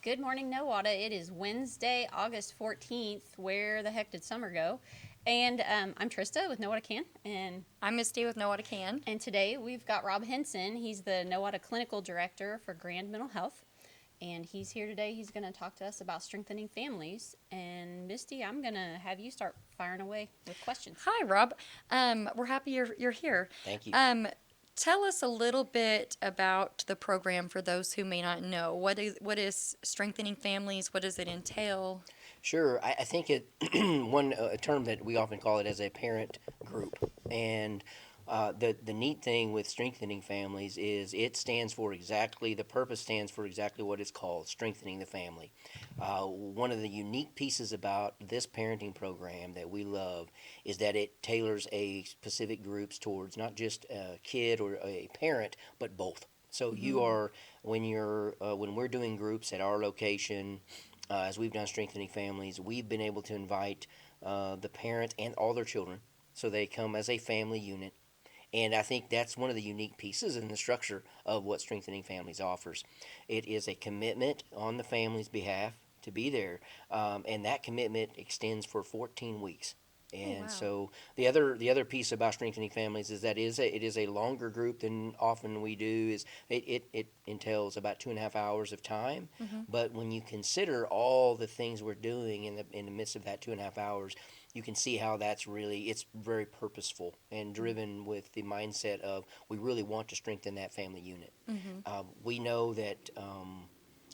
Good morning, Nowata. It is Wednesday, August 14th. Where the heck did summer go? And I'm Trista with Nowata Can. I'm Misty with Know What I Can. And today we've got Rob Henson. He's the Nowata Clinical Director for Grand Mental Health. And he's here today. He's going to talk to us about strengthening families. And Misty, I'm going to have you start firing away with questions. Hi, Rob. We're happy you're here. Thank you. Tell us a little bit about the program for those who may not know. What is strengthening families? What does it entail? Sure. I think a term that we often call it as a parent group, and the neat thing with strengthening families is the purpose stands for exactly what it's called, strengthening the family. One of the unique pieces about this parenting program that we love is that it tailors a specific groups towards not just a kid or a parent, but both. So you are when we're doing groups at our location, as we've done strengthening families, we've been able to invite the parent and all their children, so they come as a family unit. And I think that's one of the unique pieces in the structure of what Strengthening Families offers. It is a commitment on the family's behalf to be there, and that commitment extends for 14 weeks. Oh, And wow. so the other piece about strengthening families is that it is a longer group than often we do. It entails about 2.5 hours of time, but when you consider all the things we're doing in the midst of that 2.5 hours, you can see how it's very purposeful and driven with the mindset of we really want to strengthen that family unit. We know that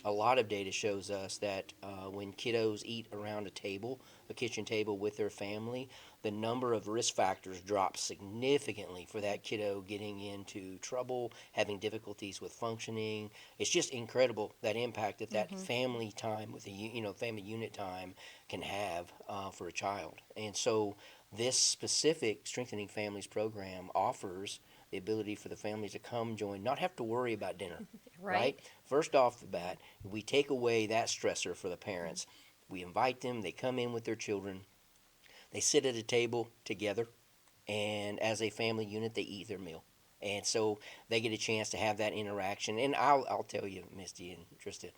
a lot of data shows us that when kiddos eat around a kitchen table with their family, the number of risk factors drops significantly for that kiddo getting into trouble, having difficulties with functioning. It's just incredible that impact that family time with family unit time can have for a child. And so this specific Strengthening Families program offers the ability for the families to come join, not have to worry about dinner, right? First off the bat, we take away that stressor for the parents. We invite them, they come in with their children, they sit at a table together, and as a family unit, they eat their meal. And so they get a chance to have that interaction. And I'll tell you, Misty and Trista,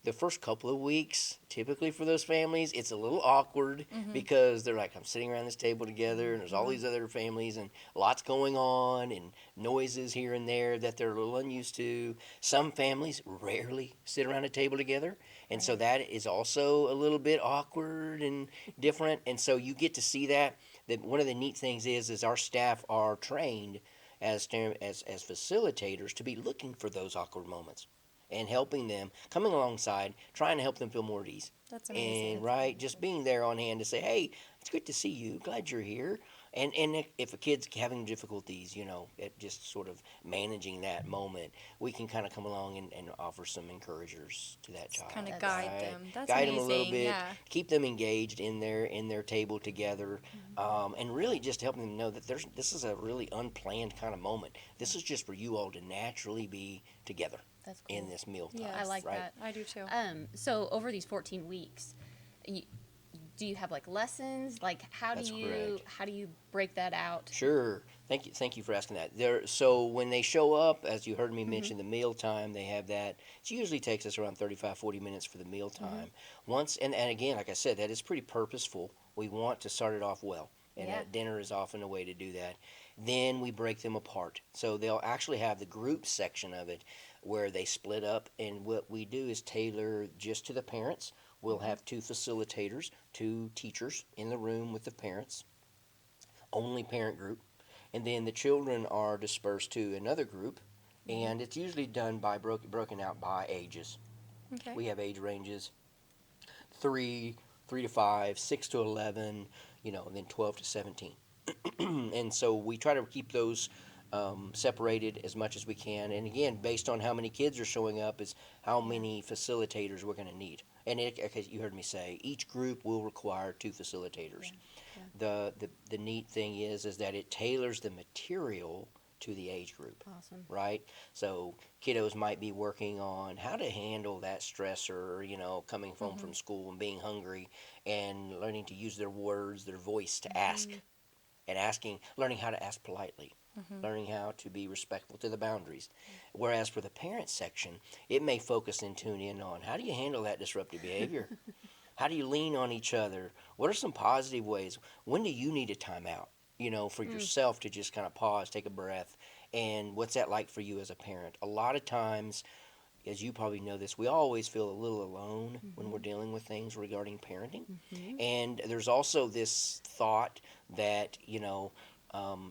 the first couple of weeks, typically for those families, it's a little awkward because they're like, I'm sitting around this table together, and there's all these other families, and lots going on, and noises here and there that they're a little unused to. Some families rarely sit around a table together, and so that is also a little bit awkward and different. And so you get to see that. That one of the neat things is our staff are trained as facilitators to be looking for those awkward moments and helping them, coming alongside, trying to help them feel more at ease. That's And amazing. right, just being there on hand to say, hey, it's good to see you. Glad you're here. And if a kid's having difficulties, at just sort of managing that moment, we can kind of come along and offer some encouragers to that child. Kind of That's guide Right? them. That's Guide them a little amazing. bit, Yeah. keep them engaged in their table together, and really just helping them know that this is a really unplanned kind of moment. This is just for you all to naturally be together That's cool. in this meal time. Yes. I like right? that. I do too. So over these 14 weeks, you, do you have like lessons? Like That's correct. how do you break that out? Sure. Thank you for asking that. So when they show up, as you heard me mention, the meal time, they have that. It usually takes us around 35, 40 minutes for the meal time. And again, like I said, that is pretty purposeful. We want to start it off well. And Yeah. that dinner is often a way to do that. Then we break them apart. So they'll actually have the group section of it where they split up. And what we do is tailor just to the parents. We'll have two facilitators, two teachers in the room with the parents, only parent group. And then the children are dispersed to another group. And it's usually done by broken out by ages. Okay. We have age ranges three, 3 to 5, 6 to 11, and then 12 to 17. And so we try to keep those separated as much as we can. And again, based on how many kids are showing up, is how many facilitators we're going to need. And as you heard me say, each group will require two facilitators. The neat thing is that it tailors the material to the age group, Awesome. right? So kiddos might be working on how to handle that stressor, coming home from school and being hungry, and learning to use their words, their voice to ask, and learning how to ask politely. learning how to be respectful to the boundaries. Whereas for the parent section, it may focus and tune in on how do you handle that disruptive behavior? How do you lean on each other? What are some positive ways? When do you need a timeout? For yourself to just kind of pause, take a breath, and what's that like for you as a parent? A lot of times, as you probably know this, we always feel a little alone when we're dealing with things regarding parenting. And there's also this thought that,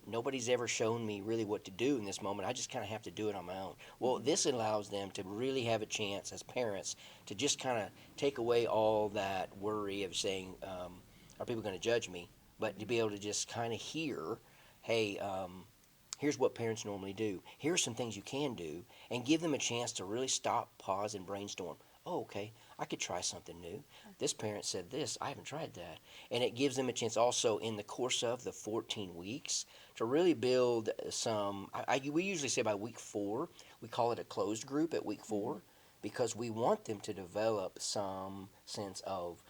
nobody's ever shown me really what to do in this moment. I just kind of have to do it on my own. Well, this allows them to really have a chance as parents to just kind of take away all that worry of saying, are people going to judge me? But to be able to just kind of hear, hey, here's what parents normally do. Here's some things you can do, and give them a chance to really stop, pause, and brainstorm. Oh, okay, I could try something new. This parent said this, I haven't tried that. And it gives them a chance also in the course of the 14 weeks to really build some. We usually say by week 4, we call it a closed group at week 4, because we want them to develop some sense of,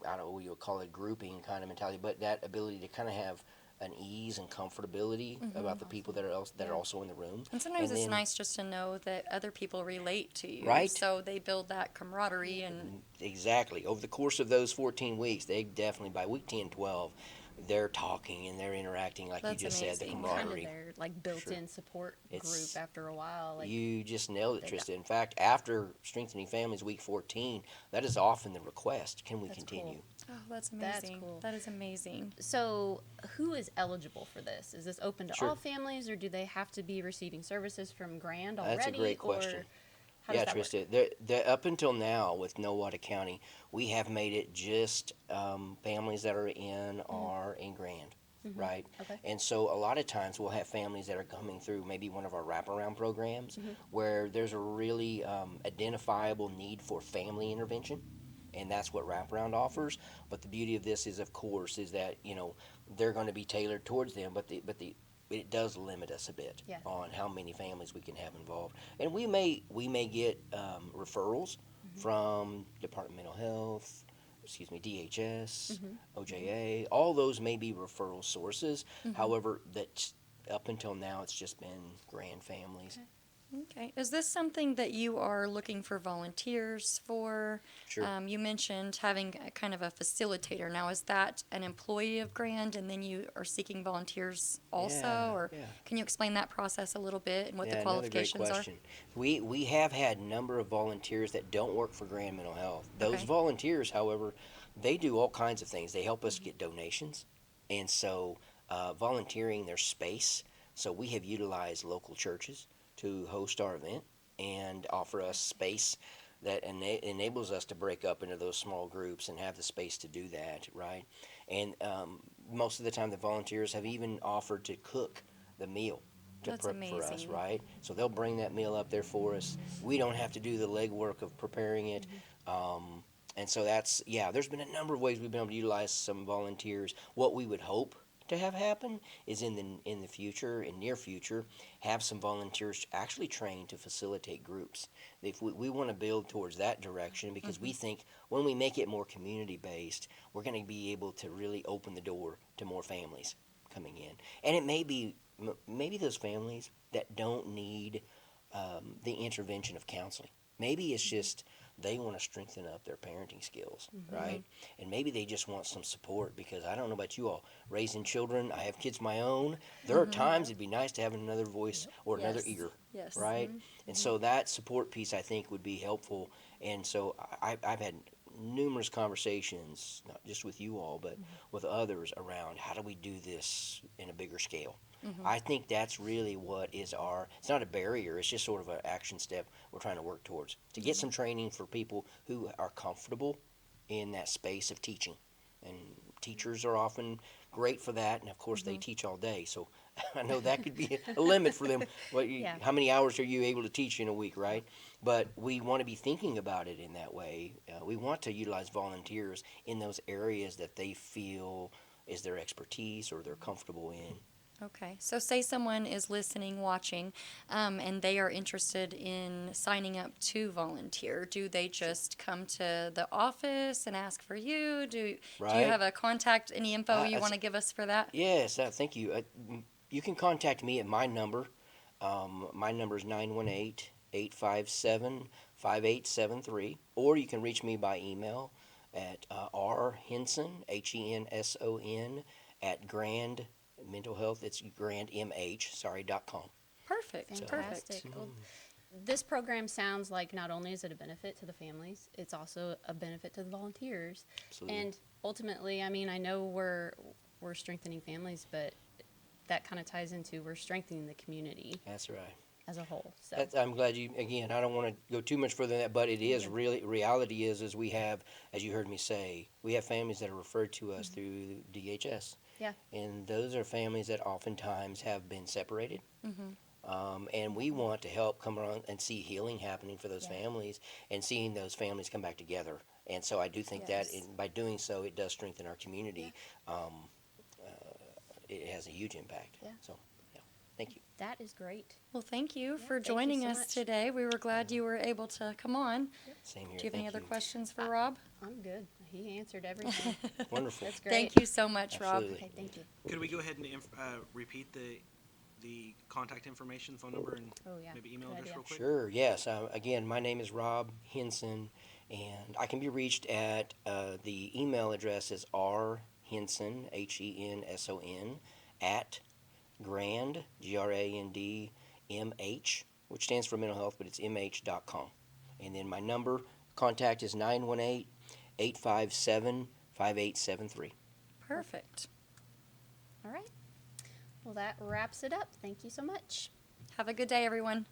I don't know, you'll call it grouping kind of mentality, but that ability to kind of have an ease and comfortability about the people that are also in the room. And sometimes And it's then- nice just to know that other people relate to you. Right. So they build that camaraderie and Exactly. Over the course of those 14 weeks, they definitely, by week 10, 12, they're talking and they're interacting, like That's you just said, the amazing. Kind of camaraderie. their like built-in support It's- group after a while. Like You just nailed it, they Trista. In fact, after Strengthening Families week 14, that is often the request. Can we That's continue? cool. oh, that's That's amazing. cool. That is amazing. So, who is eligible for this? Is this open to Sure. all families, or do they have to be receiving services from Grand already? That's a great question. Or how does Yeah, that work? Trista. Up until now, with Nowata County, we have made it just families that are in Grand, right? Okay. And so a lot of times we'll have families that are coming through maybe one of our wraparound programs where there's a really identifiable need for family intervention. And that's what wraparound offers. But the beauty of this is, of course, is that they're going to be tailored towards them. But it does limit us a bit Yeah. on how many families we can have involved. And we may get referrals from Department of Mental Health, DHS, OJA. All those may be referral sources. However, that up until now, it's just been Grand families. Okay. Is this something that you are looking for volunteers for? Sure. You mentioned having a kind of a facilitator. Now, is that an employee of Grand and then you are seeking volunteers also? Yeah, Or yeah. can you explain that process a little bit and what the Yeah, another great qualifications are? question. We have had a number of volunteers that don't work for Grand Mental Health. Those Okay. volunteers, however, they do all kinds of things. They help us get donations, and so volunteering their space. So we have utilized local churches to host our event and offer us space that enables us to break up into those small groups and have the space to do that, right? And most of the time, the volunteers have even offered to cook the meal to That's prep for us, amazing. right? So they'll bring that meal up there for us. We don't have to do the legwork of preparing it. And so there's been a number of ways we've been able to utilize some volunteers. What we would hope to have happen is in the future, in near future, have some volunteers actually trained to facilitate groups. If we want to build towards that direction, because we think when we make it more community based, we're going to be able to really open the door to more families coming in. And it may be maybe those families that don't need the intervention of counseling. Maybe it's just they want to strengthen up their parenting skills, right? And maybe they just want some support, because I don't know about you all, raising children, I have kids of my own. There are times it'd be nice to have another voice or another Yes. ear, Yes. right? And so that support piece, I think, would be helpful. And so I've had numerous conversations, not just with you all, but with others around how do we do this in a bigger scale. I think that's really what is it's not a barrier, it's just sort of an action step we're trying to work towards. To get some training for people who are comfortable in that space of teaching. And teachers are often great for that, and of course they teach all day, so I know that could be a limit for them. Yeah. How many hours are you able to teach in a week, right? But we want to be thinking about it in that way. We want to utilize volunteers in those areas that they feel is their expertise or they're comfortable in. Okay, so say someone is listening, watching, and they are interested in signing up to volunteer. Do they just come to the office and ask for you? Do you Right. have a contact, any info you that's- want to give us for that? Yes, thank you. You can contact me at my number. My number is 918-857-5873, or you can reach me by email at rhenson, Henson, at Grand Mental Health. It's grandmh.com. Perfect. Fantastic. Perfect. Well, this program sounds like not only is it a benefit to the families, it's also a benefit to the volunteers. Absolutely. And ultimately, I mean, I know we're strengthening families, but that kind of ties into we're strengthening the community That's right. as a whole. So I'm glad you, again, I don't want to go too much further than that, but it is Yeah. really, reality is we have, as you heard me say, we have families that are referred to us through DHS. Yeah. And those are families that oftentimes have been separated. Mhm. And we want to help come around and see healing happening for those Yeah. families and seeing those families come back together. And so I do think that Yes. by doing so, it does strengthen our community. It has a huge impact. Yeah. So, yeah, thank you. That is great. Well, thank you Yeah, for thank you joining so us much. today. We were glad you were able to come on. Same here. Do you have any Thank other you. questions for Rob? I'm good. He answered everything. Wonderful. That's great. Thank you so much, Rob. Absolutely. Okay, thank you. Could we go ahead and repeat the contact information, phone number, and Oh, yeah. maybe email Good address idea. real quick? Sure, yes. Again, my name is Rob Henson, and I can be reached at the email address is rhenson, Henson, at Grand, GRANDMH, which stands for mental health, but it's mh.com. And then my number, contact is 918-857-5873. Perfect. All right. Well, that wraps it up. Thank you so much. Have a good day, everyone.